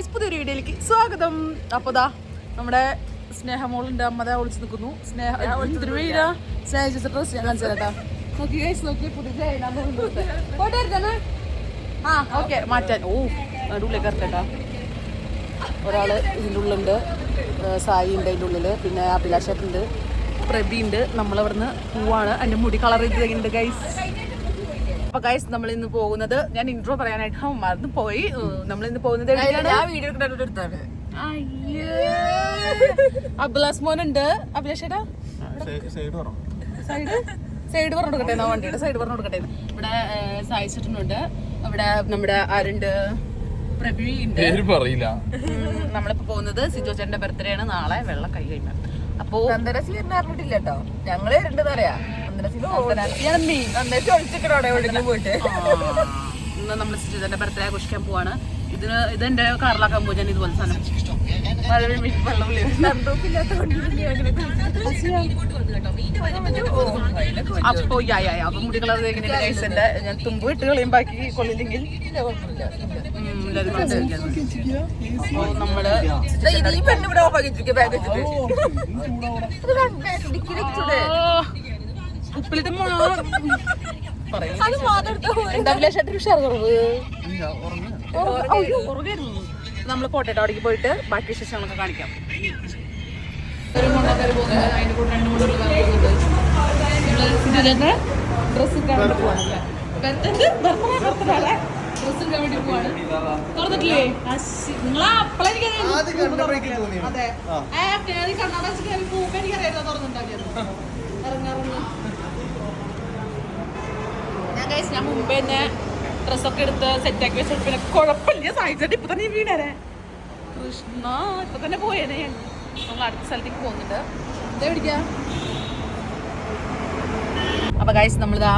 Guys, പുതിയൊരു വീഡിയോയിലേക്ക് സ്വാഗതം. അപ്പോൾ ദാ നമ്മുടെ സ്നേഹമോളുണ്ട്, അമ്മതെ ഒളിച്ച് നിൽക്കുന്നു. സ്നേഹ ഡ്രസ് ഞാൻ കാണിച്ചേട്ടാ. നോക്കി ഗൈസ്, നോക്കി പുതിയ ആ ഓക്കെ മാറ്റാൻ. ഓ നടുവിലേക്ക് ഇറക്കട്ടാ. ഒരാൾ ഇതിൻ്റെ ഉള്ളിലുണ്ട്, സായി ഉണ്ട് അതിൻ്റെ ഉള്ളിൽ, പിന്നെ അഭിലാഷുണ്ട്, പ്രബി ഉണ്ട്. നമ്മളിവിടുന്ന് പോവാണ്. എൻ്റെ മുടി കളർ ചെയ്തിട്ടുണ്ട് ഗൈസ്. അപ്പൊ ഗൈസ്, നമ്മൾ ഇന്ന് പോകുന്നത്, ഞാൻ ഇൻട്രോ പറയാനായിട്ട് മറന്നു പോയി. നമ്മൾ ഇന്ന് പോകുന്നത് അഭിലാഷ് മോനുണ്ട്. അഭിലാഷ് ചേട്ടാ സൈഡ് പറഞ്ഞു കൊടുക്കട്ടെ, വണ്ടിയുടെ സൈഡ് പറഞ്ഞു കൊടുക്കട്ടെ. ഇവിടെ സായി ചേട്ടനുണ്ട്, ഇവിടെ നമ്മുടെ ആരുണ്ട്, പ്രബി ഉണ്ട്. നമ്മളിപ്പോ പോകുന്നത് സിജോ ചേട്ടന്റെ ബർത്ത്ഡേ ആണ് നാളെ. വെള്ള കൈ കഴിയുമ്പോ അപ്പൊ അറിഞ്ഞിട്ടില്ല കേട്ടോ. ഞങ്ങള് രണ്ടെന്നറിയാ പോയിട്ട് നമ്മള് സിജോന്റെ ബർത്ത്ഡേ ആഘോഷിക്കാൻ പോവാണ്. ഇതെന്റെ കാറിലാക്കാൻ പോവാ. ഞാൻ ഇതുപോലെ സാധനം അപ്പൊ അപ്പൊ മുടി കളർ എങ്ങനെയുണ്ട്? ഞാൻ തുമ്പ് ഇട്ട് കളയും, ബാക്കി കൊള്ളില്ലെങ്കിൽ നമ്മള് ഉപ്പിലിട്ട് നമ്മള് പോട്ടേട്ടോ അവിടേക്ക് പോയിട്ട് ബാക്കി വിശേഷങ്ങളൊക്കെ കാണിക്കാം. ഒരു മുണ്ടക്കറി പോകുന്നത്, അതിന്റെ കൂടെ 2 മൂന്ന് ഡ്രസ് ഇട്ടാൻ വേണ്ടി പോവാണ്. ഡ്രസ് ഇട്ടാൻ വേണ്ടി പോവാണ്. തുറന്നിട്ടില്ലേ? നിങ്ങളാ അപ്പളെനിക്ക് അതെ കണ്ണാട പോകുമ്പോ എനിക്കറിയാം തുറന്നിട്ടുണ്ടാക്കിയത്. ഇറങ്ങാറുണ്ട് ഞാൻ മുമ്പേ തന്നെ ഡ്രസ്സൊക്കെ എടുത്ത് സെറ്റാക്കി വെച്ചിട്ട് പിന്നെ കുഴപ്പമില്ല. സായിച്ചിട്ട് ഇപ്പൊ തന്നെ വീണേ കൃഷ്ണ, ഇപ്പൊ തന്നെ പോയേനെ. നമ്മൾ അടുത്ത സ്ഥലത്തേക്ക് പോകുന്നുണ്ട്. എന്താ പിടിക്കാ? അപ്പൊ ഗൈസ്, നമ്മളിതാ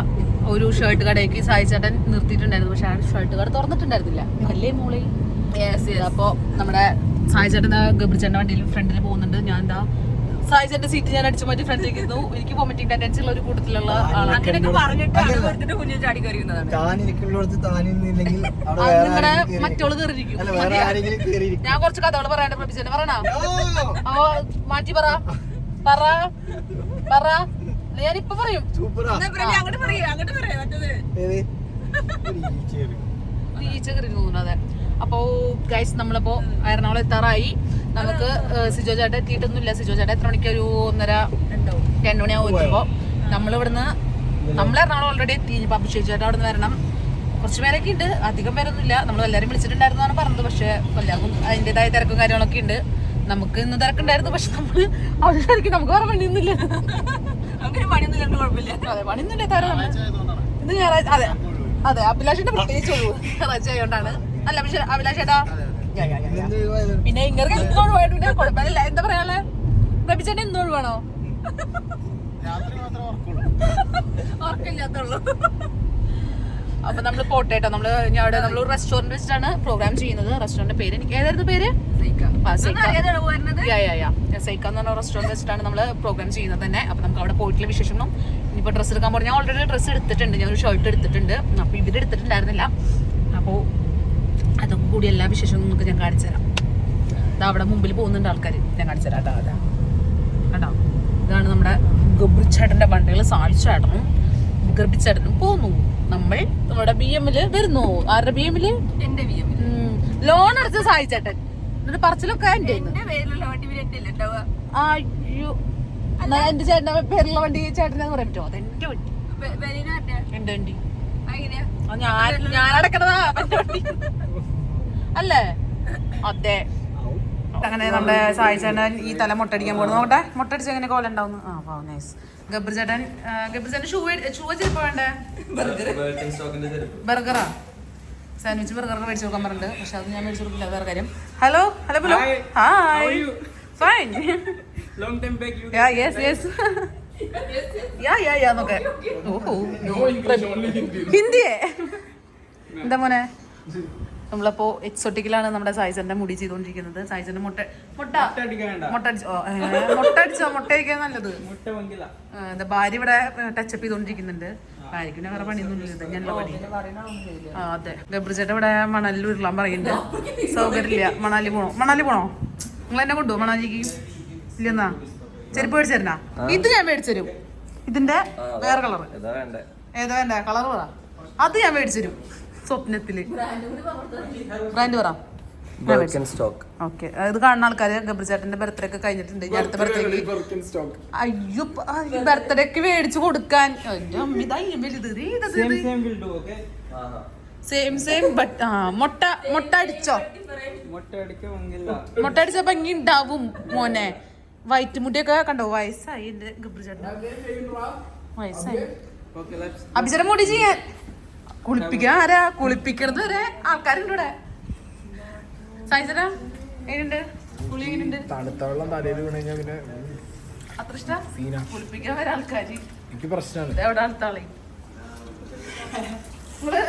ഒരു ഷർട്ട് കടയ്ക്ക് സായിച്ചേട്ടൻ നിർത്തിയിട്ടുണ്ടായിരുന്നു. പക്ഷെ ആ ഷർട്ട് കട തുറന്നിട്ടുണ്ടായിരുന്നില്ല. അല്ലേ മോളി? അപ്പൊ നമ്മുടെ സായിച്ചേട്ടൻ ഗബ്രിച്ചേട്ടന്റെ വണ്ടിയിൽ ഫ്രണ്ടിൽ പോകുന്നുണ്ട്. ഞാൻ എന്താ സായിച്ചേട്ടന്റെ സീറ്റ് ഞാൻ അടിച്ചു മാറ്റി ഫ്രണ്ടിലേക്ക് ഇരുന്നു. എനിക്ക് വോമിറ്റിംഗ് ടെൻഡൻസി ഉള്ള ഒരു കൂട്ടത്തിലുള്ള ആളാണ്. നിങ്ങളുടെ മറ്റോള് കയറിയിരിക്കും. ഞാൻ കുറച്ച് കഥകൾ പറയാണ്ട് പ്രഭിച്ചേട്ടൻ പറയണ. അപ്പൊ മാറ്റി പറ ഞാനിപ്പൊ പറയും. അതെ. അപ്പോ ഗൈസ്, നമ്മളിപ്പോ എറണാകുളം എത്താറായി. നമുക്ക് സിജോ ചേട്ടൻ എത്തിയിട്ടൊന്നുമില്ല. സിജോ ചേട്ടൻ എത്ര മണിക്ക്? ഒരു 1:30-2 മണിയാവും എത്തുമ്പോ. നമ്മളിവിടുന്ന് എറണാകുളം ഓൾറെഡി എത്തി. ഇപ്പൊ അഭിഷേക് ചേട്ടൻ അവിടെ നിന്ന് വരണം. കുറച്ച് പേരൊക്കെ ഉണ്ട്, അധികം പേരൊന്നുമില്ല. നമ്മൾ എല്ലാവരും വിളിച്ചിട്ടുണ്ടായിരുന്നാണ് പറഞ്ഞത്. പക്ഷെ എല്ലാവർക്കും അതിൻ്റെതായ തിരക്കും കാര്യങ്ങളൊക്കെ ഉണ്ട്. നമുക്ക് ഇന്ന് തിരക്കുണ്ടായിരുന്നു. പക്ഷെ നമ്മള് അവിടെ നമുക്ക് വേറെ പണിയൊന്നുമില്ല. അതെ, പണിയൊന്നുമില്ല. ഇത് ഞായറാഴ്ച. അതെ അതെ, അഭിലാഷിന്റെ പ്രത്യേകിച്ച് ഞായറാഴ്ച ആയതുകൊണ്ടാണ്. അല്ല പക്ഷെ അഭിലാഷ് ചേട്ടാ പിന്നെ ഇങ്ങനെ എന്തോട് പോയിട്ട് പിന്നെ കുഴപ്പമില്ല. എന്താ പറയാളെ പ്രഭിച്ചേട്ടൻ എന്തോട് വേണോ? ഓർക്കില്ലാത്തുള്ളൂ. അപ്പൊ നമ്മള് പോട്ടേട്ടോ. അവിടെ നമ്മളൊരു റെസ്റ്റോറന്റ് വെച്ചിട്ടാണ് പ്രോഗ്രാം ചെയ്യുന്നത്. റെസ്റ്റോറന്റ് പേര് എനിക്ക് ഏതായിരുന്നു പേര്? സൈക്ക എന്ന് പറഞ്ഞ റെസ്റ്റോറന്റ് വെച്ചിട്ടാണ് നമ്മള് പ്രോഗ്രാം ചെയ്യുന്നത് തന്നെ. അപ്പൊ നമുക്ക് അവിടെ പോയിട്ടുള്ള വിശേഷങ്ങളും ഇനിയിപ്പോ ഡ്രസ്സ് എടുക്കാൻ പോകണം. ഞാൻ ഓൾറെഡി ഡ്രസ്സ് എടുത്തിട്ടുണ്ട്. ഞാൻ ഒരു ഷർട്ട് എടുത്തിട്ടുണ്ട്. അപ്പൊ ഇവരെടുത്തിട്ടുണ്ടായിരുന്നില്ല. അപ്പോ അതൊക്കെ കൂടി എല്ലാ വിശേഷവും നമുക്ക് ഞാൻ കാണിച്ചു തരാം. ഇതാ അവിടെ മുമ്പിൽ പോകുന്നുണ്ട് ആൾക്കാർ. ഞാൻ കാണിച്ചു തരാം. അതാ കേട്ടോ, ഇതാണ് നമ്മുടെ ഗബ്രിച്ചേട്ടന്റെ വണ്ടികൾ. സായിച്ചേട്ടനും ഗബ്രിച്ചേട്ടനും പോകുന്നു. നമ്മൾ നമ്മുടെ BM വരുന്നു. ആരുടെ BM? എന്റെ BM. ലോൺ അടച്ച സായിച്ചേട്ടൻ. എന്നിട്ട് പറച്ചിലൊക്കെ എന്റെ അയ്യോ, എന്റെ ചേട്ടന്റെ പേരുള്ള വണ്ടി ചേട്ടനെന്ന് പറയാൻ പറ്റുമോ? അതെന്റെ വണ്ടി, എന്റെ വണ്ടി. ഞാൻ അടക്കണതാ എന്റെ വണ്ടി അല്ലേ? അതെ. അങ്ങനെ നമ്മുടെ സായിച്ചേട്ടൻ ഈ തല മുട്ടടിക്കാൻ പോകുന്നു. നോക്കട്ടെ മുട്ടടിച്ച് എങ്ങനെ കോല ഉണ്ടാവുന്നു. ആ നൈസ്. ഗബ്രിച്ചേട്ടൻ ഷൂ ചെരുപ്പ് വേണ്ടേ? ബർഗറാ? സാൻഡ്വിച്ച് ബർഗറൊക്കെ മേടിച്ചു കൊടുക്കാൻ പറഞ്ഞിട്ടുണ്ട്. പക്ഷെ അത് ഞാൻ മേടിച്ചു കൊടുക്കില്ല, വേറെ കാര്യം. Hello Bulu, hi. ഫൈൻ. നോക്കെ ഹിന്ദിയെ എന്താ മോനെ? നമ്മളപ്പോ എക്സോട്ടിക്കലാണ് നമ്മുടെ സായിച്ചന്റെ മുടി ചെയ്തോണ്ടിരിക്കുന്നത്. സായിച്ചന്റെ മുട്ട അടിക്കാൻ നല്ലത്. എന്താ ഭാര്യ ഇവിടെ ടച്ചപ്പ് ചെയ്തോണ്ടിരിക്കുന്നുണ്ട്. ആയിരിക്കും വേറെ പണിയൊന്നും ഇല്ല, ഞാനുള്ള പണി. ആ അതെ, ഗബ്രിച്ചേട്ടൻ ഇവിടെ മണലിൽ ഉരുളാൻ പറയുന്നുണ്ട്. സൗകര്യമില്ല. മണാലി പോണോ? നിങ്ങൾ എന്നെ കൊണ്ടുപോകും മണാലിക്ക്? ഇല്ലെന്നാ ചെരുപ്പ് മേടിച്ചേരനാ? ഇത് ഞാൻ മേടിച്ചരും. ഇതിന്റെ വേറെ കളർ ഏതാ വേണ്ട കളർ പറ, അത് ഞാൻ മേടിച്ചരും സ്വപ്നത്തില്. ബ്രാൻഡ് പറ. ഓക്കെ, ഇത് കാണുന്ന ആൾക്കാര് ഗബ്രിച്ചേട്ടന്റെ ബർത്ത്ഡേ ഒക്കെ കഴിഞ്ഞിട്ടുണ്ട്. ഇനി അടുത്ത ബർത്ത്ഡേക്ക് അയ്യോ ബർത്ത്ഡേക്ക് മേടിച്ചു കൊടുക്കാൻ സെയിം ബട്ട് മുട്ട അടിച്ചോ? മുട്ട അടിച്ച ഭംഗി ഉണ്ടാവും മോനെ. വൈറ്റ് മുടിയൊക്കെ കണ്ടോ? വയസ്സായി എന്റെ ഗബ്രിച്ചേട്ടൻ, വയസ്സായി. അഭിചരം മുടി ചെയ്യാൻ കുളിപ്പിക്കാൻ ആരാ? കുളിപ്പിക്കണത് വരെ ആൾക്കാരുണ്ട് ഇവിടെ. സായിച്ചേട്ടാ എങ്ങനെയുണ്ട്? കുളി എങ്ങനെയുണ്ട്? തണുത്ത വെള്ളം തലയിൽ വീണ് കഴിഞ്ഞാൽ പിന്നെ അത്ര ഇഷ്ടം? കുളിപ്പിക്കാൻ വരെ ആൾക്കാര് എനിക്ക് പ്രശ്നമാണ്. എവിടെ അടുത്താളെ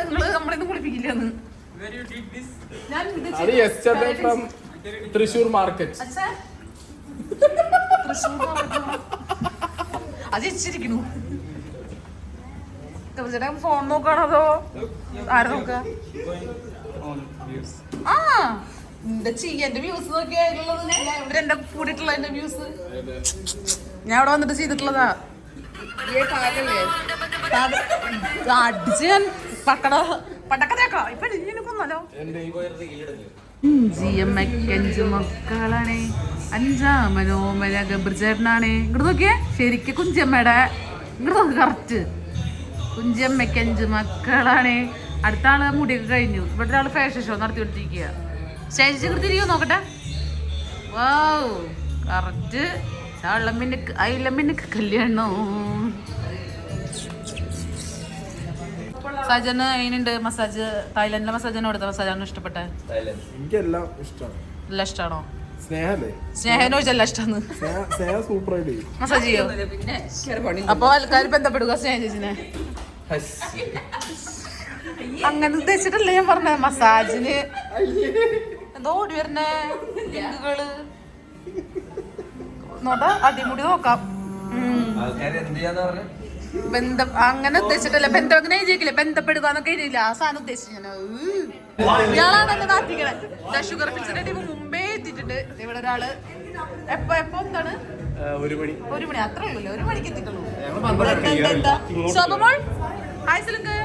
നിങ്ങള് നമ്മളിന്ന് കുളിപ്പിക്കില്ലെന്ന് ഞാൻ തൃശ്ശൂർ മാർക്കറ്റ് അത് ഇച്ചിരിക്കണു. ചേട്ടാ ഫോൺ നോക്കാണോ അതോ ആരെ നോക്ക? ആ എന്താ ചെയ്യാ? എന്റെ വ്യൂസ് നോക്കിയാലുള്ളത് ഇവിടെ എന്റെ കൂടിയിട്ടുള്ള എന്റെ വ്യൂസ് ഞാൻ അവിടെ വന്നിട്ട് ചെയ്തിട്ടുള്ളതാ. അടിച്ച് ഞാൻ പടക്കതേക്കാം. ഇപ്പൊ കൊന്നല്ലോ. ജിയമ്മക്കഞ്ചു മക്കളാണേ, അഞ്ചാമനോമന ഗബ്രിച്ചേട്ടനാണേ. ഇങ്ങോട്ട് നോക്കിയേ, ശരിക്കും കുഞ്ചമ്മയുടെ ഇങ്ങോട്ട് നോക്ക്. കറക്റ്റ് കുഞ്ചമ്മക്കഞ്ചു മക്കളാണേ. അടുത്ത ആള് മുടിയൊക്കെ കഴിഞ്ഞു. ഇവിടെ ഒരാള് ഫാഷൻ ഷോ നടത്തിക്കൊണ്ടിരിക്കുക. സ്റ്റേജിൽ കൃത്യരിക്കോ നോക്കട്ടെ. വാവ് കറക്റ്റ്. കല്യാണോ സജന് അതിനുണ്ട് മസാജ്. തായ്ലൻഡിലെ മസാജാണ് ഇവിടുത്തെ മസാജാണ് ഇഷ്ടപ്പെട്ടെ? എനിക്കെല്ലാം ഇഷ്ടമാണ്. എല്ലാം ഇഷ്ടമാണോ? സ്നേഹനോ എല്ലാം ഇഷ്ടമാണ്. മസാജ് ചെയ്യോ? അപ്പൊ ആൾക്കാർ ബന്ധപ്പെടുക സ്നേഹ ചേച്ചിനെ. അങ്ങനെ ഉദ്ദേശിച്ചിട്ടല്ലേ ഞാൻ പറഞ്ഞ മസാജിന്. എന്തോ ഓടി വരണേ ലിങ്കുകള് നോട്ടാ. അടിമുടി നോക്കാം. ബന്ധം അങ്ങനെ ഉദ്ദേശിച്ചിട്ടല്ല. ബന്ധം അങ്ങനെ എഴുതിയില്ലേ? ബന്ധപ്പെടുക എന്നൊക്കെ എഴുതിയില്ല. ആ സാധനം ഉദ്ദേശിച്ചു ഞാൻ. ഇയാളാണ് എന്നെ നാട്ടിക്കണേ. ഷുഗർ ഫിൽസിന്റെ ടീം മുമ്പേ എത്തിയിട്ടുണ്ട്. ഇവിടെ ഒരാള് എപ്പോ എന്താണ് 1 മണി അത്രേ ഉള്ളൂ. 1 മണിക്ക് എത്തിയിട്ടുള്ളൂ. ശോഭമോൾ ഹായ് സിലുക്ക്.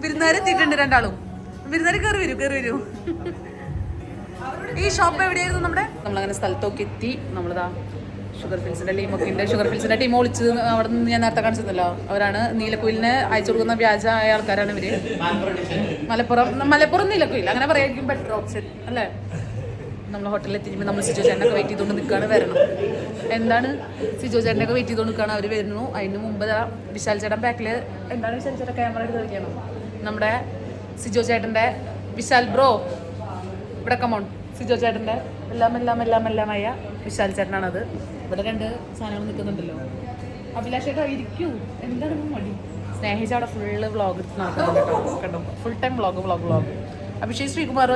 വിരുന്നുകാർ എത്തിയിട്ടുണ്ട് രണ്ടാളും. വിരുന്നുകാർ കയറി വരൂ. ഈ ഷോപ്പ് എവിടെയായിരുന്നു നമ്മുടെ? നമ്മളങ്ങനെ സ്ഥലത്തൊക്കെ എത്തി. നമ്മളിതാ ഷുഗർ ഫിൽസിന്റെ ടീമൊക്കെ ഉണ്ട്. ഷുഗർ ഫിൽസിന്റെ ടീം ഒളിച്ച് അവിടെ നിന്ന് ഞാൻ നേരത്തെ കാണിച്ചതല്ലോ. അവരാണ് നീലക്കുയിലിന് അയച്ചു കൊടുക്കുന്ന വ്യാജമായ ആൾക്കാരാണ് ഇവര്. മലപ്പുറം നീലക്കുയിൽ അങ്ങനെ പറയായിരിക്കും ബെറ്റർ ഓപ്ഷൻ അല്ലേ? നമ്മൾ ഹോട്ടലിൽ എത്തിക്കുമ്പോൾ നമ്മൾ സിജോ ചേട്ടനൊക്കെ വെയിറ്റ് ചെയ്തുകൊണ്ട് നിൽക്കുകയാണ്. വരണം എന്താണ് സിജോ ചേട്ടനൊക്കെ വെയിറ്റ് ചെയ്തുകൊണ്ട് നിൽക്കുകയാണ്. അവർ വരുന്നു. അതിന് മുമ്പ് വിശാൽ ചേട്ടൻ ബാക്കിൽ എന്താണ് വിശാൽ ചേട്ടൻ ക്യാമറ എടുത്ത് കളിക്കണം. നമ്മുടെ സിജോ ചേട്ടൻ്റെ വിശാൽ ബ്രോ ഇവിടെ കമോൺ. സിജോ ചേട്ടൻ്റെ എല്ലാമായ വിശാൽ ചേട്ടനാണത്. ഇവിടെ 2 സാധനങ്ങൾ നിൽക്കുന്നുണ്ടല്ലോ. അഭിലാഷ് ചേട്ടാ ഇരിക്കൂ. എന്താണ് മടി? സ്നേഹിച്ച അവിടെ ഫുള്ള് വ്ളോഗ് നടക്കുന്നുണ്ട് കേട്ടോ. കണ്ടോ full time vlog. Abhishek Sreekumar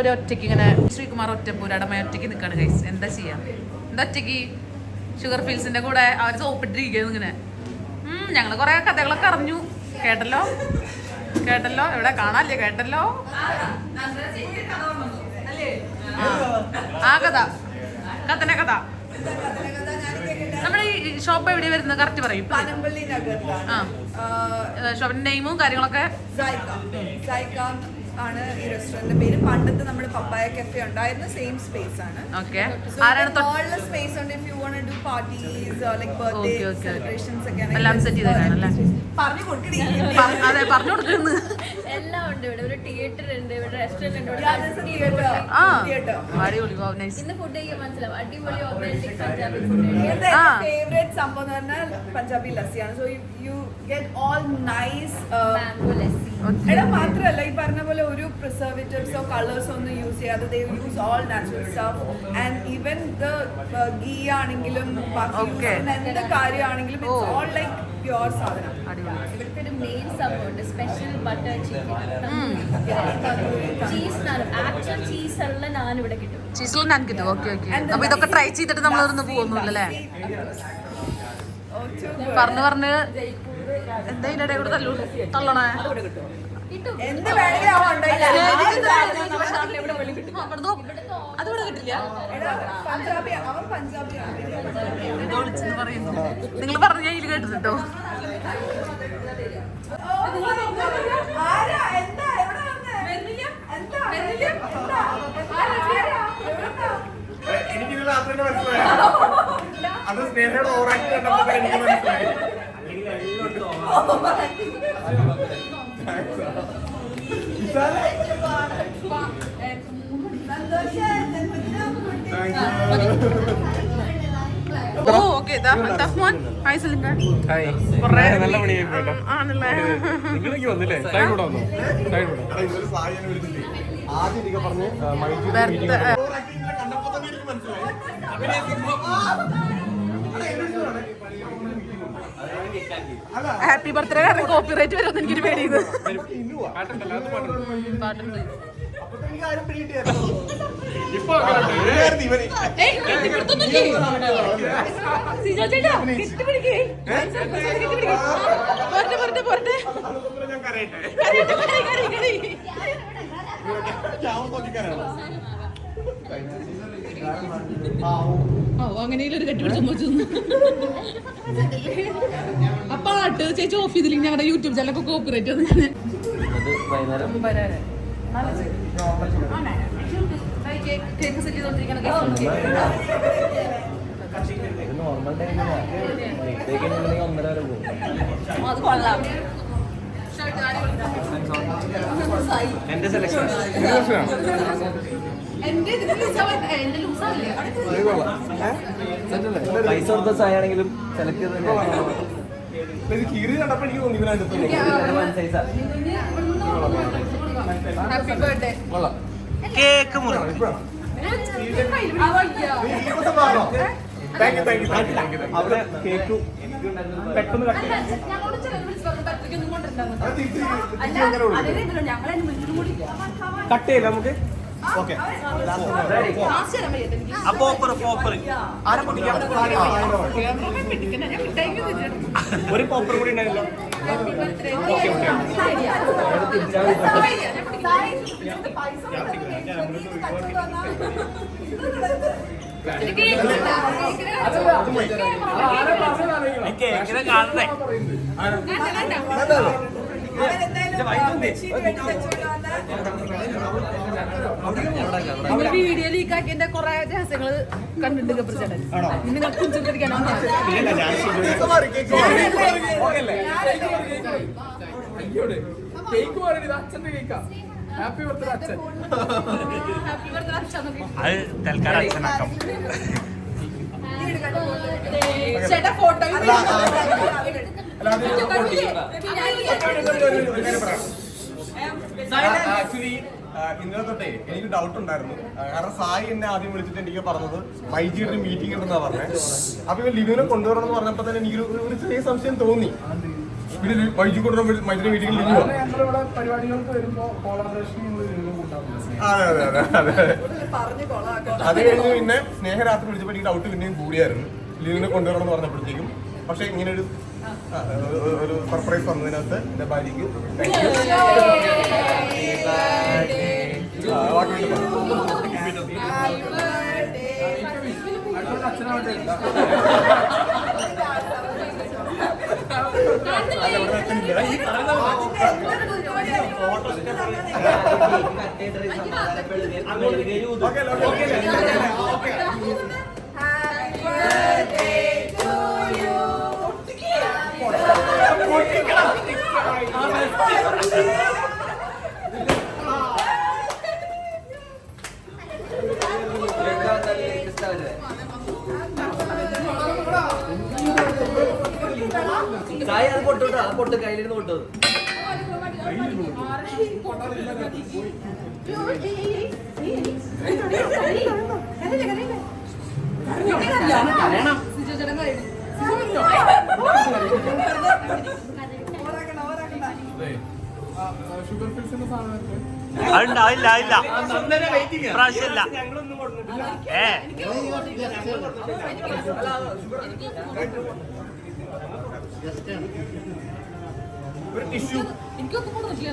Sreekumar ഒറ്റപ്പൂരടമ ഒറ്റയ്ക്ക് നിൽക്കാണ് ഗൈസ്. എന്താ ചെയ്യാം? എന്താ ഒറ്റയ്ക്ക്? ഷുഗർ ഫിൽസിന്റെ കൂടെ അവർ സോപ്പിട്ടിരിക്കുന്നു ഇങ്ങനെ. ഞങ്ങൾ കുറെ കഥകളൊക്കെ അറിഞ്ഞു. കേട്ടല്ലോ എവിടെ കാണാല്ലേ? കേട്ടല്ലോ ആ കഥ. നമ്മുടെ ഈ ഷോപ്പ് എവിടെയാ വരുന്നത് കറക്റ്റ് പറയും. ഷോപ്പിന്റെ നെയിമും കാര്യങ്ങളൊക്കെ. ആണ് ഈ റെസ്റ്റോറന്റിന്റെ പേര്. പണ്ടത്തെ നമ്മുടെ പപ്പായ കഫേ ഉണ്ടായിരുന്ന സെയിം സ്പേസ് ആണ്. ഓക്കേ, ആരാണ് all the space ഉണ്ട്. if you want to do parties or like birthday celebrations ഒക്കെ എല്ലാം സെറ്റ് ചെയ്തതാണല്ലേ? പറഞ്ഞു കൊടുക്കണേ. അതെ പറഞ്ഞു കൊടുക്കുന്നു. എല്ലാം ഉണ്ട് ഇവിടെ. ഒരു തിയേറ്റർ ഉണ്ട്, ഇവിടെ റെസ്റ്റോറന്റ് ഉണ്ട്. അടിപൊളി. നൈസ്. ഇന്ന് ഫുഡ് കഴിക്കാൻ മനസ്സിലാവും. അടിപൊളി ഒതന്റിക് പഞ്ചാബി ഫുഡ്. എന്റെ ഫേവറേറ്റ് സംഭവം എന്ന് പറഞ്ഞാൽ പഞ്ചാബി ലസ്സിയാണ്. So you get all nice mango lassi. എടാ മാത്രമല്ല ഈ പറഞ്ഞ പോലെ ഒരു പ്രിസർവേറ്റീവ്സോ കളേഴ്സോ ഒന്നും യൂസ് ചെയ്യാതെ they use all natural stuff and even the ghee ആണെങ്കിലും എന്ത് കാര്യമാണെങ്കിലും it's all like pure സാധനം. ഇവിടുത്തെ ഒരു മെയിൻ സംഭവമുണ്ട്, സ്പെഷ്യൽ ബട്ടർ ചിക്കൻ, ചീസ് നാൻ. ആക്ച്വൽ ചീസ് ഉള്ള നാൻ ഇവിടെ കിട്ടും. ചീസിൽ നാൻ കിട്ടും. ഓക്കെ. അപ്പൊ ഇതൊക്കെ ട്രൈ ചെയ്തിട്ട് നമ്മളൊന്ന് പോകുന്നില്ലല്ലേ? Oh പറഞ്ഞ് എന്താ ഇതിന്റെ ഇടയിൽ കൂടെ തള്ളണേ എന്ത് വേണമെങ്കിലും അവൻ ഉണ്ടായില്ല. അതിവിടെ കിട്ടില്ല. പഞ്ചാബിയാണ്, അവൻ പഞ്ചാബിയാണ്. എന്തോ വിളിച്ചെന്ന് പറയുന്നു. നിങ്ങൾ പറഞ്ഞ ഇതിൽ കേട്ടിട്ടോ. ആരാ? എന്താ? എവിടെ വന്നേ? എന്താ? എന്താ? ആരാ? എവിടെന്നാ? എനിക്കിത് രാത്രി മനസ്സിലായി. അത് സ്നേഹയുടെ ഓറാക്കി കണ്ടപ്പോൾ എനിക്ക് മനസ്സിലായി. ഓ ഓക്കെ തഫ്മാൻ ഹായ് സലിംഗ നല്ല പണിയായി കേട്ടോ. ആണല്ലേ. നിങ്ങളേക്ക് വന്നില്ലേ? സൈഡ് കൂടെ വന്നോ? സൈഡ് കൂടെ. ആദ്യം എനിക്ക് പറഞ്ഞ് കണ്ടപ്പോ തന്നെ എനിക്ക് മനസ്സിലായി. ഹാപ്പി ബർത്ത്ഡേ കാരണം കോപ്പിറൈറ്റ് വരുമെന്ന് എനിക്കൊരു പേടിയത്. പാട്ടുണ്ട്. ഓ അങ്ങനെയൊരു കെട്ടിപ്പിടിച്ച് സംഭവിച്ചു. ആ പാട്ട് ചേച്ചി ഓഫ് ചെയ്തില്ലെങ്കിൽ ഞങ്ങളുടെ യൂട്യൂബ് ചാനലൊക്കെ കോപ്പിറൈറ്റ് വന്നു. അത് കൊള്ളാം. എന്റെ സെലക്ഷൻ പൈസ കൊടുത്ത സായാണെങ്കിലും സെലക്ട് കീറി കണ്ടപ്പോ എനിക്ക് തോന്നി സൈസാ ഹാപ്പി ബർത്ത്ഡേ. കേക്ക് മുറി അവിടെ കേക്ക് പെട്ടെന്ന് കട്ട് ചെയ്യില്ല നമുക്ക്. ഓക്കെ അപ്പൊ ആരെ പൊട്ടിക്കാം? ഒരു പോപ്പർ കൂടി ഉണ്ടായിരുന്നല്ലോ. ഓക്കെ കേക്കിനെ കാണണ്ടേ? നമ്മള് വീഡിയോ ലീക്ക് ആക്കിയതിന്റെ കുറെ രഹസ്യങ്ങള് കണ്ടിട്ടുണ്ട് ഗബ്രിച്ചേട്ടൻ. നിങ്ങൾ കുഞ്ചിരിക്കാനോ കേക്ക് പറയുന്നത് അച്ഛന്റെ കേക്കാ. ഹാപ്പി ബർത്ത്ഡേ അച്ഛൻ. ഹാപ്പി ബർത്ത്ഡേ അച്ഛൻ. അത് തൽക്കാലം അച്ഛനാക്കാം. ചേട്ടാ ഫോട്ടോ ആക്ച്വലി ഇന്നലെ തൊട്ടേ എനിക്ക് ഡൗട്ട് ഉണ്ടായിരുന്നു. കാരണം സായി എന്നെ ആദ്യം വിളിച്ചിട്ട് എനിക്ക് പറഞ്ഞത് മൈജിയുടെ ഒരു മീറ്റിംഗ് ഉണ്ടെന്നാ പറഞ്ഞത്. അപ്പൊ ഇവൻ ലിനുവിനെ കൊണ്ടുവരണം എന്ന് പറഞ്ഞപ്പോ തന്നെ എനിക്ക് ഒരു ചെറിയ സംശയം തോന്നി. പിന്നെ മൈജി കൊണ്ടുവരുമ്പോൾ മൈജിയുടെ മീറ്റിംഗിൽ ലിനു പരിപാടികൾക്ക് വരുമ്പോ അതെ അതെ അതെ അതെ. അത് കഴിഞ്ഞ് പിന്നെ സ്നേഹ രാത്രി വിളിച്ചപ്പോൾ എനിക്ക് ഡൗട്ട് പിന്നെയും കൂടിയായിരുന്നു ലിനുവിനെ കൊണ്ടുവരണം എന്ന് പറഞ്ഞപ്പോഴത്തേക്കും. പക്ഷെ ഇങ്ങനെ ഒരു സർപ്രൈസ് വന്നതിനകത്ത് എന്റെ ഭാര്യയ്ക്ക് സായി അത് പൊട്ടോട്ടോ, ആ പൊട്ട് കയ്യിലിരുന്ന് പൊട്ടത്. ഷുഗർ ഫിൽസിന്റെ സാധനത്തിൽ അതുണ്ടാവില്ല ഇല്ല പ്രാവശ്യമില്ല. ഒരു ടിഷ്യൂ. എനിക്കൊന്നും കൊടുത്തില്ല.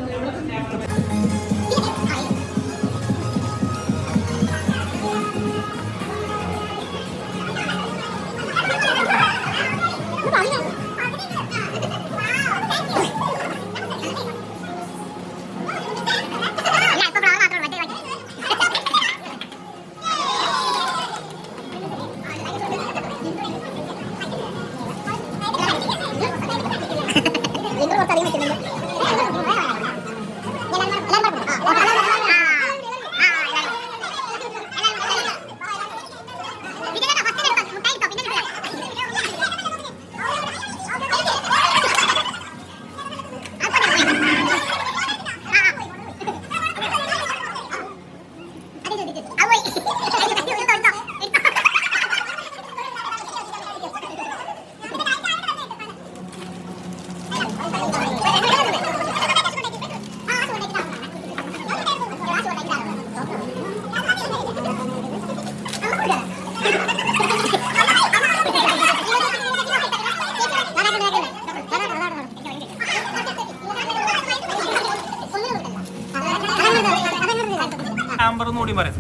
ആംബർ കൂടി പറയാം.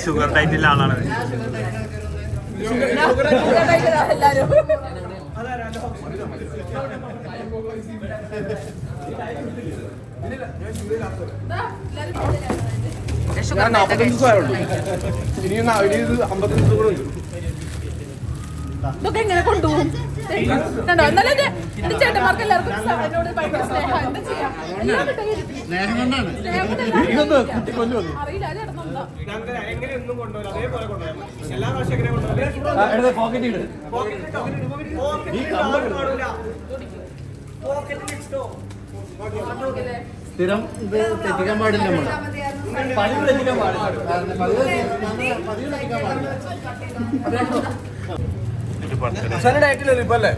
ഷുഗർ ഡയറ്റിലെ ആളാണ്. എല്ലാരും ഞാൻ 45 ദിവസമായുള്ളൂ. ഇനി ഇത് 55 ദിവസം കൂടെ ഉണ്ട്. ഇതൊക്കെ എങ്ങനെ കൊണ്ടുപോകും? കണ്ടോ? എന്നാലും എന്റെ ചേട്ടന്മാർക്ക് എല്ലാവർക്കും എന്നോട് ഭയങ്കര സ്നേഹം. എന്താ ചെയ്യാ? അറിയില്ല ചേട്ടനെന്താ എങ്ങനെയൊന്നും കൊണ്ടുപോയില്ല, അതേപോലെ കൊണ്ടുപോയാൽ എല്ലാ പ്രാവശ്യം എങ്ങനെ കൊണ്ടുപോയി സ്ഥിരം ഇത് തെറ്റിക്കാൻ പാടില്ല. നമ്മൾ പതിവ് തെറ്റിക്കാൻ പാടില്ല. ഡയറ്റിലല്ലേ ഇപ്പൊ അല്ലേ?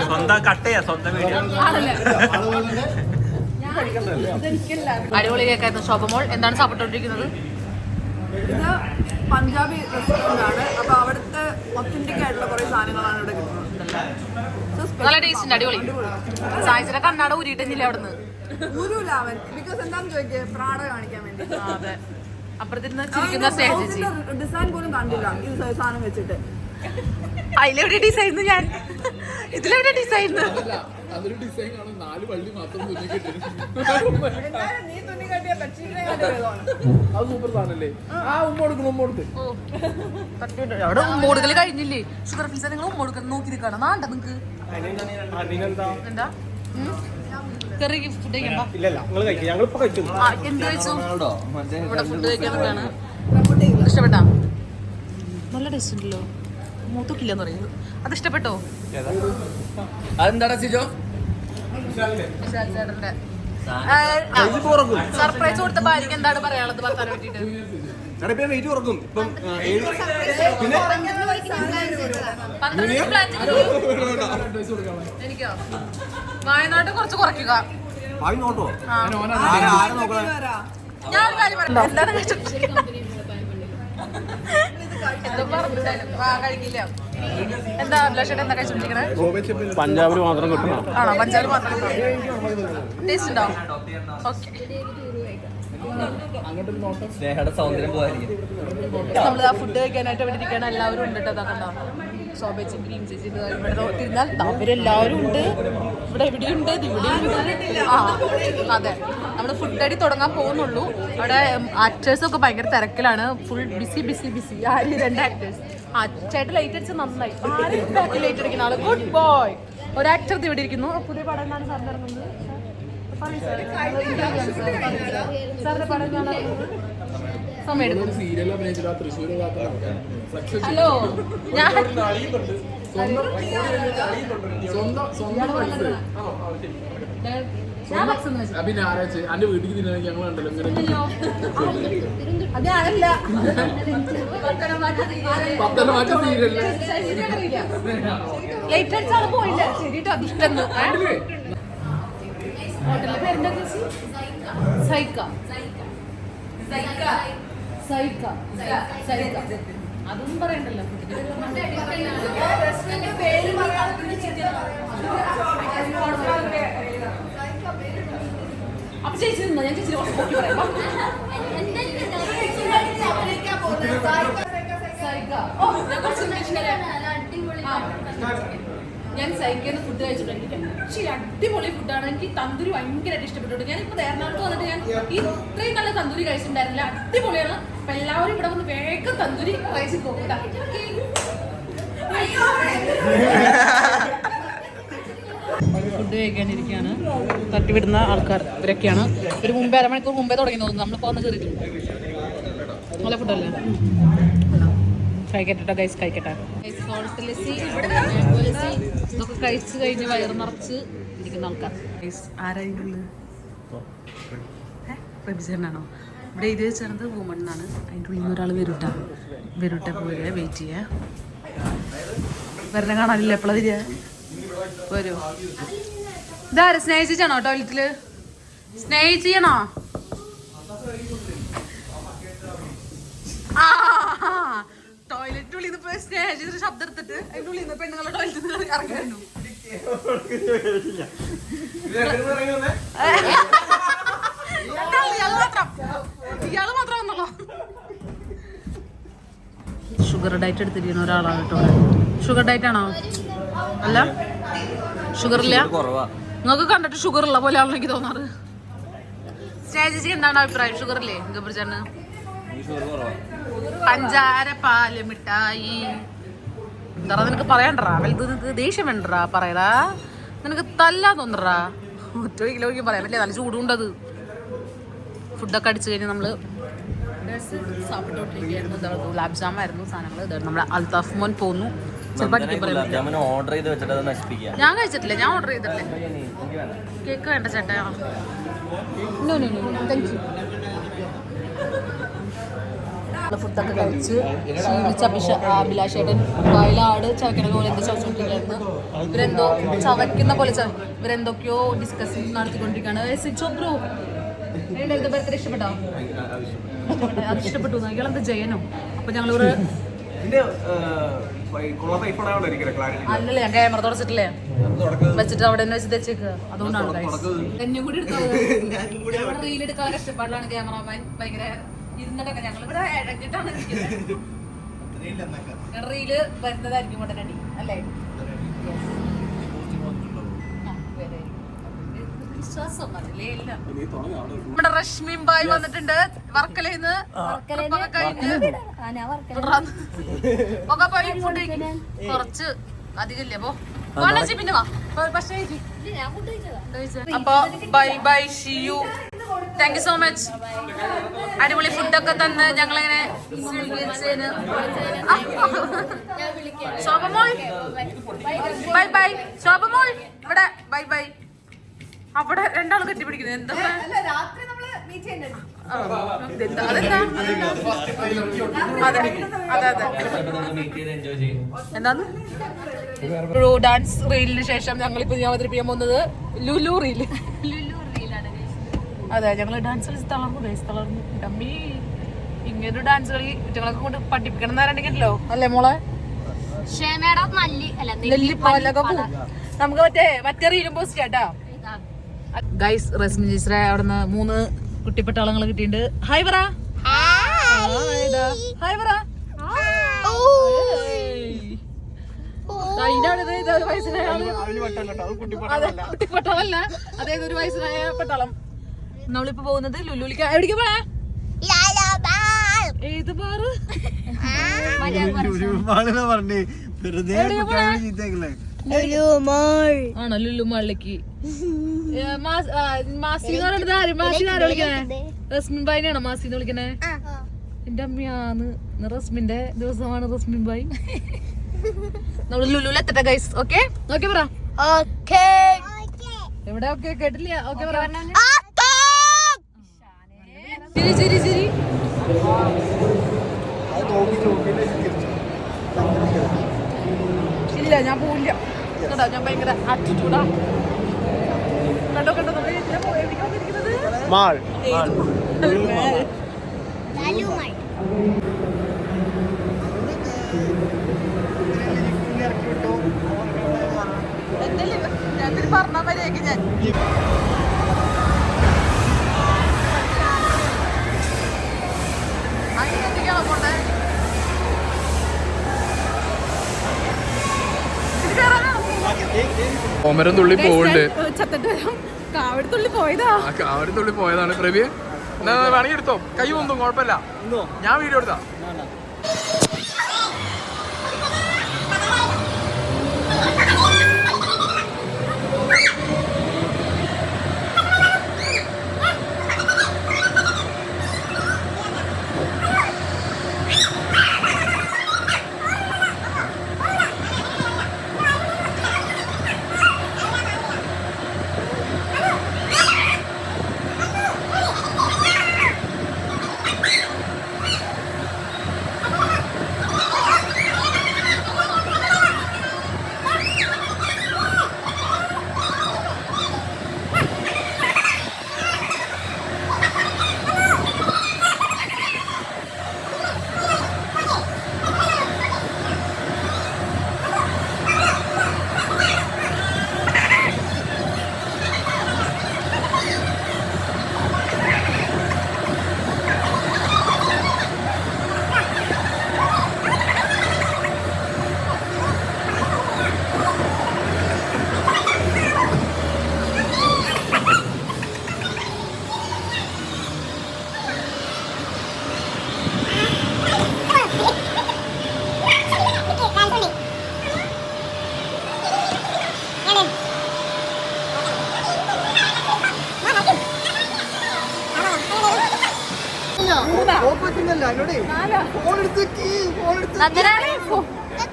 സ്വന്തം കട്ടയാ, സ്വന്തം വീഡിയോ. അടിപൊളി കേൾക്കായിരുന്നു. ശോഭമോൾ എന്താണ് സാപ്പിട്ടോണ്ടിരിക്കുന്നത്? ഇത് പഞ്ചാബി റെസ്റ്റോറൻ്റ് ആണ്. അപ്പോൾ അവിടുത്തെ ഒത്തന്റിക് ആയിട്ടുള്ള കുറേ സാധനങ്ങളാണ് ഇവിടെ കിട്ടുന്നത്. നല്ല ടേസ്റ്റ് ഉണ്ട്. അടിപൊളി. സായിച്ചിന്റെ കണ്ണാട ഊരിയിട്ടില്ല അവിടുന്ന്. ഊരൂലാവൻ ബിക്കോസ് എന്താന്ന് ചോദിക്കേ, പ്രാട കാണിക്കാൻ വേണ്ടി. അതെ, അപ്പുറത്തിരുന്ന് ചിരിക്കുന്ന സ്നേഹിച്ചി. ഡിസൈൻ പോലും കണ്ടില്ല ഈ സാധനം വെച്ചിട്ട്. അതിലെവിടെ ഡിസൈൻ? ഞാൻ ഇതിലെവിടെ ഡിസൈൻ? അതൊരു ഡിസൈൻ കാണും. 4 വള്ളി മാത്രം തുന്നി കിട്ടും. എന്തായാലും നീ തുന്നി കട്ടിയ ബെഡ്ഷീറ്റിനെ കണ്ടിയതാണ്. അത് സൂപ്പർ സാധനല്ലേ? ആ ഉമ്മ കൊടുക്കണം, ഉമ്മ കൊടുത്ത്. അവിടെ ഉമ്മോടുക്കൽ കഴിഞ്ഞില്ലേ? ഷുഗർ ഫ്രീ നിങ്ങൾ ഉമ്മോടുക്കൽ നോക്കി നിൽക്കണം. നാണ്ട നിങ്ങക്ക് എന്താ കറി ഫുഡ് കഴിക്കണ്ട? ഇല്ലല്ല, നിങ്ങൾ കഴിക്കും. ഞങ്ങളിപ്പോ കഴിച്ചു. എന്ത് കഴിച്ചു? ഇവിടെ ഫുഡ് കഴിക്കാനൊക്കെയാണ്. ഇഷ്ടപ്പെട്ടാ? നല്ല ടേസ്റ്റ് ഉണ്ടല്ലോ. മൂത്തൊക്കില്ലെന്ന് പറയുന്നത്. അത് ഇഷ്ടപ്പെട്ടോ? അതെന്താടാ സിജോ? ചേട്ടന്റെ സർപ്രൈസ് കൊടുത്ത ഭാര്യക്ക് എന്താണ് പറയാനുള്ളത് ഭർത്താനെ പറ്റിട്ട്? വെയിറ്റ് കുറക്കും. ഇപ്പം 12 പ്ലാൻ ചെയ്തു. എനിക്കോ വയനാട്ട് കുറച്ച് കുറയ്ക്കുക. നോട്ടോ ഞാൻ ഒരു കാര്യം പറയണ്ട. എല്ലാവരും കഴിച്ചിട്ട് എന്തോ പറഞ്ഞിട്ടുണ്ടായിരുന്നു. കഴിക്കില്ല. എന്താ അഭിലാഷേട്ടൻ എന്താ കഴിച്ചോണ്ടിരിക്കണേ? പഞ്ചാബിൽ മാത്രം കിട്ടണം. ആണോ? പഞ്ചാബിൽ മാത്രം ടേസ്റ്റ് ഉണ്ടോ? ഓക്കെ. സ്നേഹയുടെ സൗന്ദര്യം പോകാതിരിക്കും. നമ്മൾ ആ ഫുഡ് കഴിക്കാനായിട്ട് ഇവിടെ ഇരിക്കണം. എല്ലാവരും ഉണ്ട് കേട്ടോ. അതൊക്കെ ഉണ്ടാവും. ശോഭേച്ചി, ഗ്രീൻ ചേച്ചി, ഇവിടെ തിരുന്നാൽ അവരെല്ലാവരും ഉണ്ട്. ഇവിടെ എവിടെയുണ്ട്, ഇവിടെയുണ്ട്. ആ അതെ, നമ്മൾ ഫുഡ് അടി തുടങ്ങാൻ പോകുന്നുള്ളൂ. അവിടെ ആക്ടേഴ്സൊക്കെ ഭയങ്കര തിരക്കിലാണ്. Full busy busy busy. ആര്? 2 ആക്ടേഴ്സ്. ആ ചേട്ടൻ ലൈറ്റ് അടിച്ച് നന്നായി. ആരും ലൈറ്റ് അടിക്കുന്ന ആള് ഗുഡ് ബോയ്. ഒരു ആക്ടർ ഇവിടെ ഇരിക്കുന്നു. പുതിയ പടം എന്താണ് സാറിന് ഇറങ്ങുന്നത്? സാറിന്റെ പടം എന്താണ് സമയം എടുക്കും? സീരിയൽ അഭിനയിച്ചിട്ട് തൃശ്ശൂർ ഹലോ, ഞാൻ സ്വന്തം പിന്നെ ആരാച്ച് എന്റെ വീട്ടിൽ തിന്നാണെങ്കിൽ ഞങ്ങൾ ഉണ്ടല്ലോ ഇങ്ങനെ അത് ഞാനല്ല. പത്തനംമാറ്റ സീരിയല്ലേ ലൈറ്റ് അടിച്ചാൽ പോയില്ല. ശരിട്ടോ അതിഷ്ടം. ഹോട്ടലിലെ പേരെന്താ? സൈക്ക. അതൊന്നും പറയണ്ടല്ലോ. അപ്പൊ ചേച്ചി നിന്നോ, ഞാൻ ചേച്ചി കുറച്ച് നോക്കി പറയാം. ഞാൻ സൈക്കിളിൽ ഫുഡ് കഴിച്ചിട്ടുണ്ട്. എനിക്ക് ആക്ച്വലി അടിപൊളി ഫുഡാണ്. എനിക്ക് തന്തൂരി ഭയങ്കരമായിട്ട് ഇഷ്ടപ്പെട്ടിട്ടുണ്ട്. ഞാനിപ്പോൾ എറണാകുളത്ത് വന്നിട്ട് ഞാൻ ഇത്രയും നല്ല തന്തൂരി കഴിച്ചിട്ടുണ്ടായിരുന്നില്ല. അടിപൊളിയാണ്. അപ്പൊ എല്ലാവരും ഇവിടെ വന്ന് വേഗം തന്തൂരി കഴിച്ച് പോകണ്ട. ഫുഡ് കഴിക്കാനിരിക്കുകയാണ്. തട്ടിവിടുന്ന ആൾക്കാർ ഇവരൊക്കെയാണ്. ഒരു മുമ്പേ അരമണിക്കൂർ മുമ്പേ തുടങ്ങി തോന്നുന്നു. നമ്മളിപ്പോൾ വന്ന് കയറിയിട്ടുണ്ട്. നല്ല ഫുഡല്ലേ? കഴിക്കട്ടെ ഗൈസ്, കഴിക്കട്ടെ. ഇതൊക്കെ കഴിച്ച് കഴിഞ്ഞ് വയറ് നിറച്ച് ഇരിക്കുന്ന ആൾക്കാർ. ആരായിട്ടുള്ളത്? പ്രഭിചേരനാണോ? ഇവിടെ ഇത് വെച്ചത് വുമൺ എന്നാണ്. അതിൻ്റെ ഉള്ളിൽ നിന്ന് ഒരാൾ വരുട്ട പോലെ വെയിറ്റ് ചെയ്യാ. വരണ കാണാനില്ല. എപ്പോഴാ തിരിയാ? വരൂ. ഇതാരെ സ്നേഹിച്ചാണോ ടോയ്ലറ്റില്? സ്നേഹിച്ചണോ? ടോയ്ലറ്റ് ഉള്ളിൽ നിന്ന് സ്നേഹിച്ചിട്ട് ശബ്ദം എടുത്തിട്ട് അതിന്റെ ഉള്ളിൽ നിന്ന് പെണ്ണുങ്ങളുടെ ടോയ്ലറ്റിൽ നിന്ന് ഇറങ്ങി വരുന്നു. ഇയാള് മാത്രം വന്നല്ലോ. ഷുഗർ ഡയറ്റ് എടുത്തിരിക്കുന്ന ഒരാളാണ് കേട്ടോ. ഷുഗർ ഡയറ്റ് ആണോ? അല്ല, ഷുഗർ ഇല്ല. നിങ്ങൾക്ക് കണ്ടിട്ട് ഷുഗർ ഉള്ള പോലെയാണല്ലോ എനിക്ക് തോന്നാറ്. ചേച്ചി എന്താണ് അഭിപ്രായം? ഷുഗർ ഇല്ലേ ഗബ്രിജാണ്? പഞ്ചാര പാല് മിഠായി എന്താ നിനക്ക് പറയണ്ടാ? വലുത് നിനക്ക് ദേഷ്യം വേണ്ടാ? പറയടാ. നിനക്ക് തല്ലാ തോന്നറാ? ഒറ്റ കിലോയ്ക്ക് പറയാൻ പറ്റില്ല. നല്ല ചൂടുണ്ടത്. ഫുഡൊക്കെ അടിച്ചു കഴിഞ്ഞ് നമ്മള് സാപ്പിട്ടോണ്ടിരിക്കുകയായിരുന്നു. ഗുലാബ് ജാം ആയിരുന്നു സാധനങ്ങൾ. നമ്മുടെ അൽത്താഫ് മോൻ പോന്നു. ഞാൻ കഴിച്ചിട്ടില്ല. ഞാൻ ഓർഡർ ചെയ്തിട്ടില്ലേ. കേക്ക് വേണ്ട ചേട്ടാ? No no no thank you. ഫുഡൊക്കെ കഴിച്ച് ക്ഷീണിച്ച അഭിലാഷേട്ടൻ വയലാട് ചവയ്ക്കണ പോലെ എന്തോ ചവച്ചോണ്ടിരിക്കുന്നു. ഇവരെന്തോ ചവയ്ക്കുന്ന പോലെ ഇവരെന്തൊക്കെയോ ഡിസ്കസ് നടത്തിക്കൊണ്ടിരിക്കുകയാണ്. ബ്രോ ബർത്ത്ഡേ ഇഷ്ടപ്പെട്ടോ? അത് ഇഷ്ടപ്പെട്ടു. ഇയാളെന്താ ജയനോ? അപ്പൊ ഞങ്ങളിവിടെ അല്ലല്ലേ, ഞാൻ ക്യാമറ തുടച്ചിട്ടില്ലേ വെച്ചിട്ട് അവിടെ തന്നെ വെച്ച് തെച്ചേക്കുക. അതുകൊണ്ടാണ് എന്നും കൂടി എടുക്കാൻ റീലെടുക്കാൻ കഷ്ടപ്പാടിലാണ് ക്യാമറമാൻ. ഭയങ്കര ഇരുന്നിട്ടൊക്കെ ഞങ്ങളിവിടെ ഇഴഞ്ഞിട്ടാണ് ഇരിക്കുന്നത്. റീല് വരുന്നതായിരിക്കും ഉടനടി അല്ലേ? നമ്മുടെ റഷ്മീം ബായ് വന്നിട്ടുണ്ട് വർക്കലേന്ന്. കുറച്ച് അധികല്ലേ അപ്പൊ പിന്നെ വാ. പക്ഷേ അപ്പൊ bye bye see you. Thank you so much. അടിപൊളി ഫുഡൊക്കെ തന്ന് ഞങ്ങളിങ്ങനെ ശോഭമോൾ ബൈ ബൈ. ശോഭമോൾ ഇവിടെ ബൈ ബൈ. അവിടെ രണ്ടാളും കെട്ടിപ്പിടിക്കുന്നത് എന്താ? എന്താന്ന് ഡാൻസ് റീലിന് ശേഷം ഞങ്ങളിപ്പോ അവതരിപ്പിക്കാൻ പോകുന്നത് ലുലു റീല്. അതെ, ഞങ്ങള് ഡാൻസ് കളിച്ച് തളർന്നു ഡമ്മി. ഇങ്ങനൊരു ഡാൻസ് കളി കുറ്റങ്ങളൊക്കെ കൊണ്ട് പഠിപ്പിക്കണം എന്നാരണ്ടെങ്കിലോ അല്ലേ മോളെ? നമുക്ക് മറ്റേ റീലും പോസ്റ്റ് ചെയ്യാട്ടാ. ഗൈസ് റസ്മി ജിസ്ര അവിടുന്ന് 3 കുട്ടിപ്പട്ടാളങ്ങൾ കിട്ടിയിട്ടുണ്ട്. ഹായ് പറ. ഹായ് പറ. കുട്ടിപ്പട്ടാളല്ല, അതായത് ഒരു വയസ്സനായ പട്ടാളം. നമ്മളിപ്പോ പോകുന്നത് ലുലുലിക്ക്. എവിടേക്ക് പോണേ? ഏത് ബാറ്? ആണോ ലുലു മാളിലേക്ക്? റസ്മിൻ ബായിനാണോ മാസിന്ന് വിളിക്കണേ? എന്റെ അമ്മയാന്ന്. റസ്മിന്റെ ദിവസമാണ് റസ്മിൻ ബായി. നമ്മള് ലുലുവിൽ എത്തട്ടെ ഗൈസ്. ഓക്കെ ഓക്കെ പറ. എവിടെ ഓക്കെ കേട്ടില്ല ഓക്കെ ചിരി ചിരി ചിരി ഇല്ല ഞാൻ പോവില്ല കേട്ടോ ഞാൻ ഭയങ്കര ആറ്റിറ്റ്യൂഡാ കണ്ടോ കണ്ടോ നമ്മൾ എവിടെ പോയിരിക്കുന്നത് മാൾ എന്തല്ലേ ഞാൻ പറഞ്ഞ മര്യാദക്ക് ഞാൻ അങ്ങനെ എന്തൊക്കെയാണോ പോട്ടെ ഓമരം തുള്ളി പോവുണ്ട് ചത്തിട്ട് വരാം കാവടിത്തുള്ളി പോയതാ ആ കാവടി തുള്ളി പോയതാണ് പ്രവി എന്നാ വേണമെങ്കിൽ എടുത്തോ കൈ പൊന്തും കുഴപ്പമില്ല ഞാൻ വീഡിയോ എടുത്താ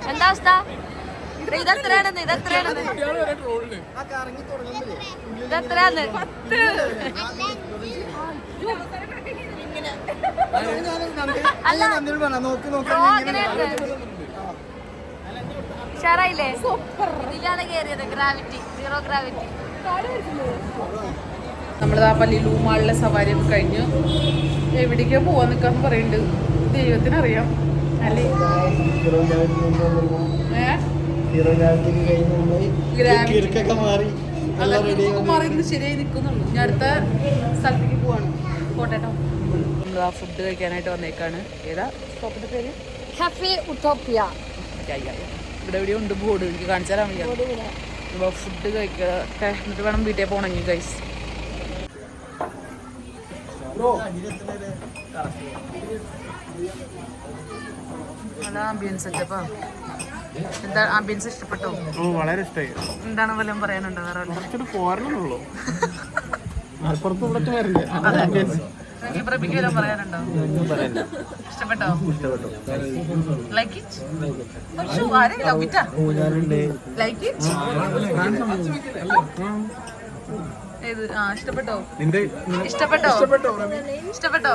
എന്താ അവസ്ഥ ഇതെത്രയാണെന്ന് ഇതെത്രയാണെന്ന് ഇതെത്രയാന്ന് അല്ല ഉഷാറായില്ലേ ഇതിലാണ് കയറിയത് ഗ്രാവിറ്റി 0 ഗ്രാവിറ്റി നമ്മളിതാ പള്ളി ലൂമാളിലെ സവാരിയൊക്കെ കഴിഞ്ഞു എവിടേക്കാ പോവാൻ നിൽക്കാന്ന് പറയുന്നുണ്ട് ദൈവത്തിനറിയാം അല്ലേ മാറി ശരിയായി നിൽക്കുന്നുള്ളൂ ഞാൻ അടുത്ത സ്ഥലത്തേക്ക് പോവാണ് കോട്ടേട്ടോ നമ്മൾ ആ ഫുഡ് കഴിക്കാനായിട്ട് വന്നേക്കാണ് ഏതാ ഷോപ്പിന്റെ പേര് കഫേ ഉട്ടോപ്പിയ ഇവിടെ എവിടെയോ ഉണ്ട് ബോർഡ് എനിക്ക് കാണിച്ചു തരാൻ വയ്യ ഫുഡ് കഴിക്കട്ടെ എന്നിട്ട് വേണം വീട്ടിൽ പോകണമെങ്കിൽ ഗൈസ് നല്ല ആംബിയൻസ് സെറ്റപ്പാ എന്താ ആംബിയൻസ് ഇഷ്ടപ്പെട്ടോ വളരെ ഇഷ്ടമായി എന്താണ് വല്ലതും പറയാനുണ്ടോ വേറെ കുറച്ചൊരു പോരണുള്ളൂ മലപ്പുറത്ത് ഇവിടൊക്കെ വരില്ലേ പ്രഭിക്ക് വല്ലതും പറയാനുണ്ടോ ഇഷ്ടപ്പെട്ടോ ലൈക്ക് ഇറ്റ് ആരെ ലവ് ഇറ്റാ ലൈക്ക് ഇറ്റ് ഏത് ആ ഇഷ്ടപ്പെട്ടോ ഇഷ്ടപ്പെട്ടോ ഇഷ്ടപ്പെട്ടോ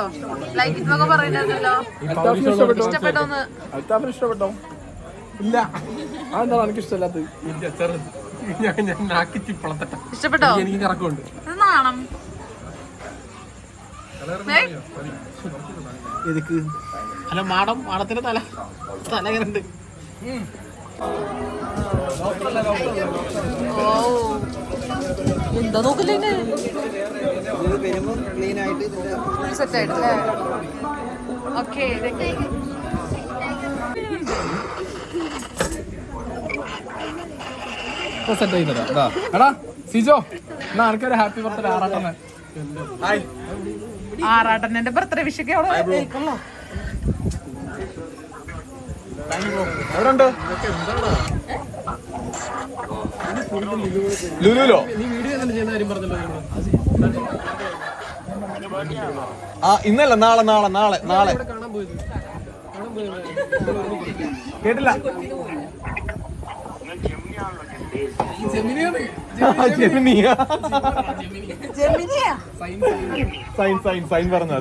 ലൈക്ക് ഇറ്റ് എന്നൊക്കെ പറയുന്നല്ലോ ഇഷ്ടപ്പെട്ടോന്ന് ഇഷ്ടപ്പെട്ടോ ഇല്ല അതെന്താ എനിക്ക് ഇഷ്ടമല്ലാത്തത് ഞാൻ നാക്കിച്ച് പളത്തട്ടെ ഇഷ്ടപ്പെട്ടോ എനിക്ക് കറക്കമുണ്ട് ഇത് നാണം എതുക്ക് അല്ല മാടത്തിന്റെ തല കണ്ട് ഓ എന്താ നോക്കില്ലേ ഫുൾ സെറ്റ് ആയിട്ടല്ലേ ഓക്കെ സെറ്റ് ചെയ്യുന്നതാ എടാ സിജോ എന്നാ എനിക്കൊരു ഹാപ്പി ബർത്ത്ഡേ ആറാട്ടെന്ന് ആറാട്ടന്റെ ബർത്ത്ഡേ വിഷയൊക്കെ അവിടെ കേൾക്കണല്ലോ എവിടെ ലുലുലോ നീ വീഡിയോ തന്നെ ചെയ്യുന്ന കാര്യം പറഞ്ഞല്ലോ ആ ഇന്നല്ല നാളെ നാളെ നാളെ നാളെ കാണാൻ പോയത് കേട്ടില്ല ജെമിനിയാണ്. ജെമിനിയാ ജെമിനിയാ സൈൻ പറഞ്ഞ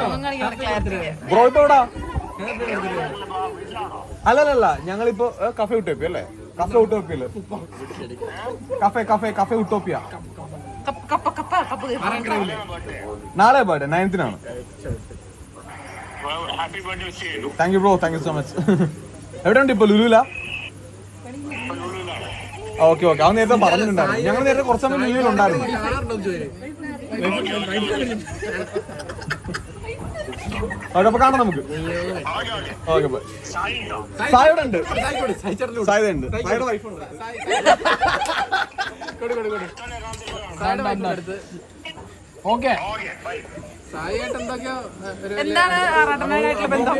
അവൻ കാണിക്കുന്ന ക്ലാരിറ്റി. ബ്രോ ഇപ്പൊ എവിടാ? അല്ലല്ല ഞങ്ങളിപ്പോ കഫേ ഉട്ടോപ്പിയ അല്ലേ? കഫേ ഉട്ടോപ്പിയല്ലേ? Cafe Utopia. നാളെ birthday 9th thank you bro, thank you so much. എവിടെ ഉണ്ട് ഇപ്പൊ? ലുലുല? ഓക്കെ അവൻ നേരത്തെ പറഞ്ഞിട്ടുണ്ടായിരുന്നു. ഞങ്ങൾ നേരത്തെ കുറച്ച് സമയം ലുലുലുണ്ടായിരുന്നു. അപ്പൊ കാണാം നമുക്ക്. Okay bye. സായോടെ ഉണ്ട്, സായുടെ ഉണ്ട്, സായുടെ വൈഫുണ്ട്. ഓക്കെ സായിയായിട്ട് എന്തൊക്കെയോ എന്താണ് ആറാട്ടനായിട്ടുള്ള ബന്ധം?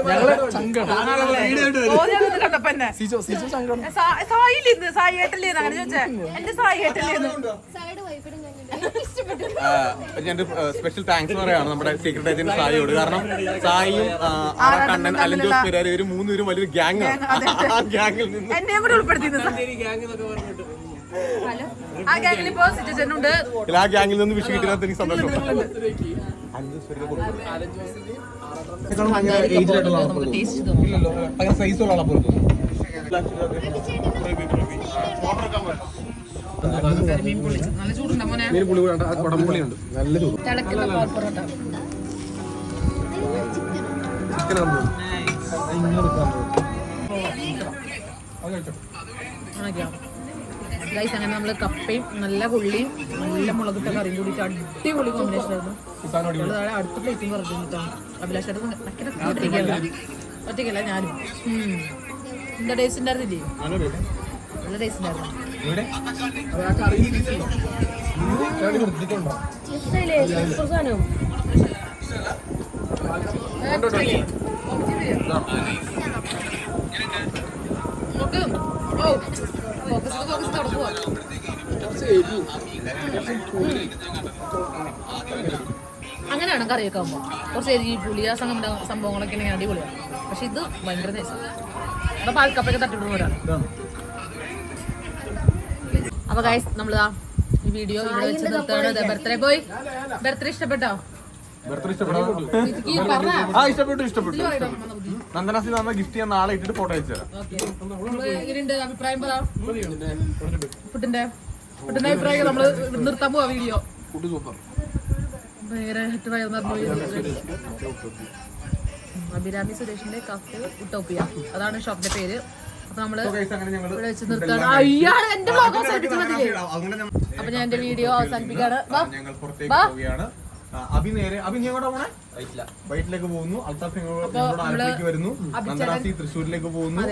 കണ്ടപ്പോ എന്നെ സിജോ സങ്കടം. സായില്ലേന്ന്, സായി ഏട്ടല്ലേന്ന് അങ്ങനെ ചോദിച്ചേ. എന്റെ സായി ഏട്ടല്ലേന്ന്. ഞാൻ സ്പെഷ്യൽ താങ്ക്സ് പറയാണ് നമ്മുടെ സീക്രട്ട് ഏജന്റ് സായിയോട്. കാരണം സായിയും കണ്ണൻ അലഞ്ചോസ് പെരാർ ഇവര് മൂന്നുപേരും വലിയൊരു ഗ്യാങ് ആണ്. ആ ഗ്യാങ്ങിൽ നിന്ന് എന്നെയും കൂടെ ഉൾപ്പെടുത്തിയിരുന്നു. ആ ഗ്യാങ്ങിൽ ഇപ്പോ സിറ്റുവേഷനുണ്ട്. ആ ഗ്യാങ്ങിൽ നിന്ന് വിഷു കിട്ടിയത് എനിക്ക് സന്തോഷം. നല്ല ചൂടുണ്ടോ മോനെ? കുടംപുളിയുണ്ട്, നല്ല ചൂട്. തിളക്കുന്ന പാൽ പൊറോട്ട. ഗൈസ് അങ്ങനെ നമ്മള് കപ്പയും നല്ല പുള്ളിയും നല്ല മുളകിട്ട കറിയും കൂടിയിട്ട് അടിപൊളി കോമ്പിനേഷൻ ആയിരുന്നു. അടുത്ത പ്ലേറ്റും പറഞ്ഞു അഭിലാഷ് ഒറ്റയ്ക്കല്ല ഞാനും. എന്താ ടേസ്റ്റ് ഉണ്ടായിരുന്നില്ലേ? നല്ല ടേസ്റ്റ് ഉണ്ടായിരുന്നു. ഇഷ്ടമില്ലേ? സൂപ്പർ സാധനം. അങ്ങനെയാണ് കറിയൊക്കെ ആകുമ്പോൾ കുറച്ച് എരി പുളി ആ സംഭവങ്ങളൊക്കെ ഉണ്ടെങ്കിൽ അടിപൊളിയാണ്. പക്ഷെ ഇത് ഭയങ്കര ടേസ്റ്റ്. അപ്പൊ പാൽക്കപ്പൊക്കെ തട്ടിവിടുന്നവരാണ്. അപ്പൊ ഗൈസ് നമ്മള് ഈ വീഡിയോ ഇവിടെ വെച്ച് നിർത്താണ്. ബർത്ത്ഡേ ഇഷ്ടപ്പെട്ടോ? ഇഷ്ടപ്പെട്ടു. നന്ദനാസിൽ വന്ന ഗിഫ്റ്റ് ഞാൻ നാളെ ഇട്ടിട്ട് ഫോട്ടോ അയച്ചു തരാം. അഭിപ്രായം പറ. ഫുഡിന്റെ അഭിപ്രായം നമ്മള് നിർത്താൻ പോവാ വീഡിയോ. Food super. വേറെ അഭിരാമി സുരേഷിന്റെ കഫേ ഉട്ടോപ്പിയ, അതാണ് ഷോപ്പിന്റെ പേര്. അപ്പൊ നമ്മള് ഇവിടെ വെച്ച് നിർത്താണ്. അയ്യാണ് എന്റെ ബ്ലോഗ് അവസാനിപ്പിച്ചു മതില്ലേ? അപ്പൊ ഞാൻ എന്റെ വീഡിയോ അവസാനിപ്പിക്കാണ്. അഭി ഞങ്ങളുടെ പോണേ വൈറ്റിലേക്ക് പോകുന്നു. അൽത്താഫ് ആലപ്പുഴയ്ക്ക് വരുന്നു. നന്ദനാസി തൃശ്ശൂരിലേക്ക് പോകുന്നു.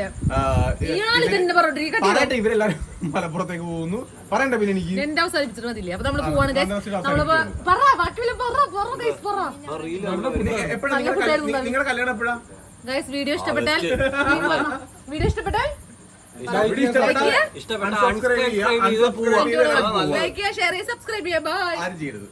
ഇവരെല്ലാരും മലപ്പുറത്തേക്ക് പോകുന്നു. പറയണ്ട പിന്നെ എനിക്ക് എന്റെ അവസാനിപ്പിച്ചിട്ട് മതില്ലേ? അപ്പൊ നമ്മള് പോവാണ്. നിങ്ങളുടെ കല്യാണം എപ്പോഴാ? ഗൈസ് വീഡിയോ ഇഷ്ടപ്പെട്ടാൽ സബ്സ്ക്രൈബ് ചെയ്യുക, ലൈക്ക് ചെയ്യുക, ഷെയർ ചെയ്യുക, സബ്സ്ക്രൈബ് ചെയ്യുക. ബൈ. ആരും ചെയ്യരുത്.